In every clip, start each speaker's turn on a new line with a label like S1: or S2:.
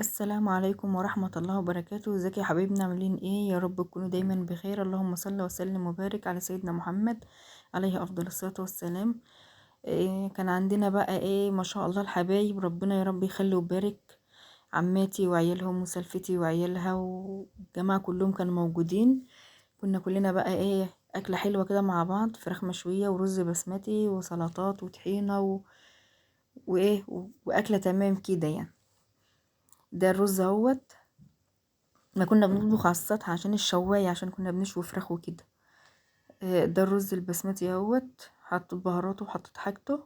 S1: السلام عليكم ورحمة الله وبركاته. ازيك يا حبايبنا؟ عاملين ايه؟ يا رب تكونوا دايما بخير. اللهم صل وسلم وبارك على سيدنا محمد عليه افضل الصلاة والسلام. كان عندنا بقى ما شاء الله الحبايب، ربنا يا رب يخلي ويبارك. عماتي وعيالهم وسلفتي وعيالها والجماعة كلهم كانوا موجودين. كنا كلنا بقى أكلة حلوة كده مع بعض، فراخ مشوية ورز بسمتي وسلطات وطحينة وأكلة تمام كده يعني. ده الرز اهوت. احنا كنا بنطبخ على السطح عشان الشواية، عشان كنا بنشوي فراخ وكده. ده الرز البسمتي اهوت، حطيت بهاراته وحطيت حاجته،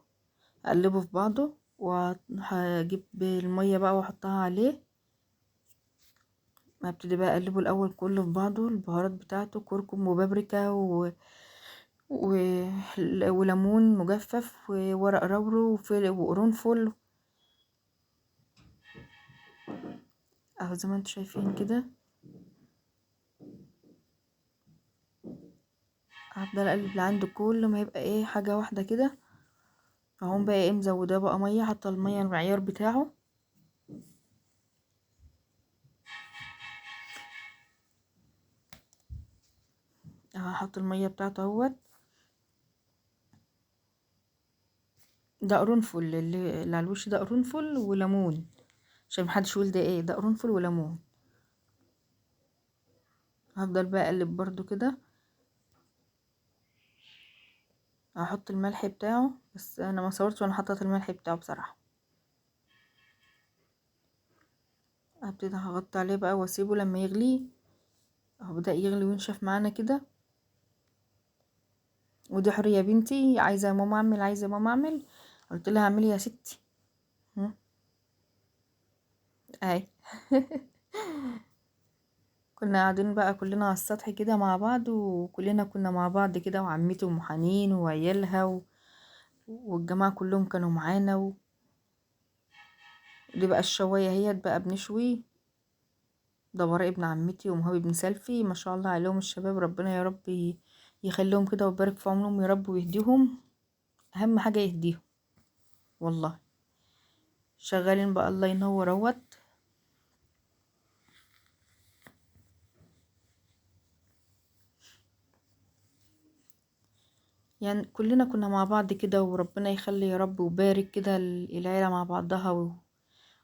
S1: اقلبه في بعضه وهجيب المية بقى واحطها عليه. هبتدي بقى اقلبه الاول كله في بعضه، البهارات بتاعته كركم وبابريكا و... وليمون مجفف وورق لورو وقرنفل اهو زي ما انتوا شايفين كده. هفضل اقلب لعند كل ما يبقى حاجة واحدة كده. فهقوم بقى مزوداه بقى ميه، حاطه الميه المعيار بتاعه. هحط الميه بتاعته اهوت. ده قرنفل اللي على الوش، ده قرنفل وليمون، عشان محدش يقول ده ده قرنفل وليمون. هفضل بقى اقلب برضو كده. هحط الملح بتاعه، بس انا ما صورتش وانا حطيت الملح بتاعه بصراحه. هبتدي هغطي عليه بقى واسيبه لما يغلي. اهو بدأ يغلي وينشف معانا كده. ودي حرية بنتي، عايزه يا ماما اعمل، عايزه يا ماما اعمل. قلت لها اعملي يا ستي. اهي. كنا قاعدين بقى كلنا على السطح كده مع بعض، وكلنا كنا مع بعض كده، وعمتي ام حنين وعيالها والجماعة كلهم كانوا معانا دي بقى الشواية هي بقى بنشوي. ده براء ابن عمتي ومهاب ابن سلفي، ما شاء الله عليهم الشباب، ربنا يا رب يخليهم كده ويبارك في عمرهم يا رب ويهديهم. اهم حاجة يهديهم والله. شغالين بقى الله ينور اهوت. يعني كلنا كنا مع بعض كده، وربنا يخلي يا رب وبارك كده العيلة مع بعضها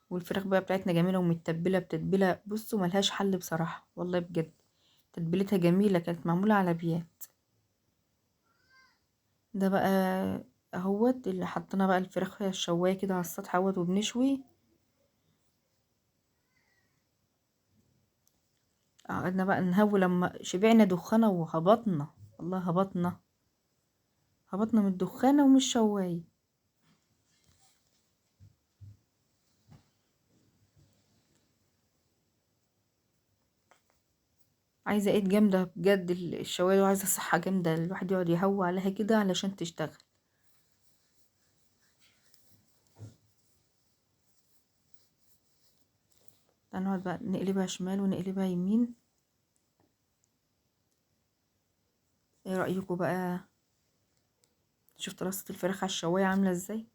S1: والفراخ بقى بتاعتنا جميلة ومتبلة بتتبيلة، بصوا ملهاش حل بصراحة والله بجد. تتبيلتها جميلة، كانت معمولة على بيات. ده بقى اهوت اللي حطينا بقى الفراخ الشواية كده على السطح اهوت وبنشوي. قعدنا بقى نهوي لما شبعنا دخانة وهبطنا. والله هبطنا من الدخانة ومن الشواية. عايزة ايد جامدة بجد الشواية دي، وعايزة صحة جامدة الواحد يقعد يهوي عليها كده علشان تشتغل. هنقعد بقى نقلبها شمال ونقلبها يمين. ايه رأيكم بقى؟ شفت رصة الفراخ على الشواية عاملة ازاي؟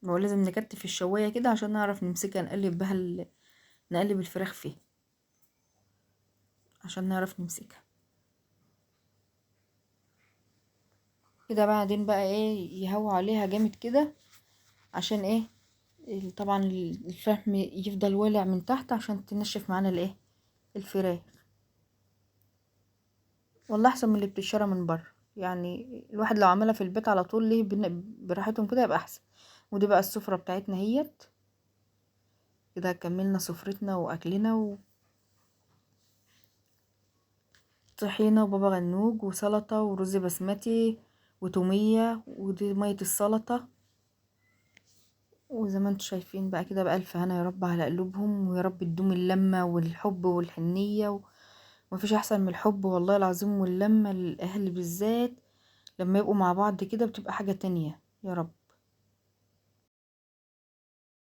S1: هو لازم نكتف الشواية كده عشان نعرف نمسكها، نقلب بها نقلب الفراخ فيه عشان نعرف نمسكها كده. بعدين بقى يهوى عليها جامد كده، عشان طبعا الفحم يفضل والع من تحت عشان تنشف معانا الفراخ. والله احسن من اللي بتشترى من بره. يعني الواحد لو عملها في البيت على طول ليه براحتهم كده يبقى احسن. ودي بقى السفرة بتاعتنا هيت كده. كملنا سفرتنا واكلنا وطحينة وبابا غنوج وسلطة ورز بسمتي وتومية، ودي مية السلطة. وزي ما انتوا شايفين بقى كده، بقى الف هنا يا رب على قلوبهم، ويا رب تدوم اللمة والحب والحنية. ومفيش احسن من الحب والله العظيم، واللمة الاهل بالذات لما يبقوا مع بعض كده بتبقى حاجة تانية. يا رب.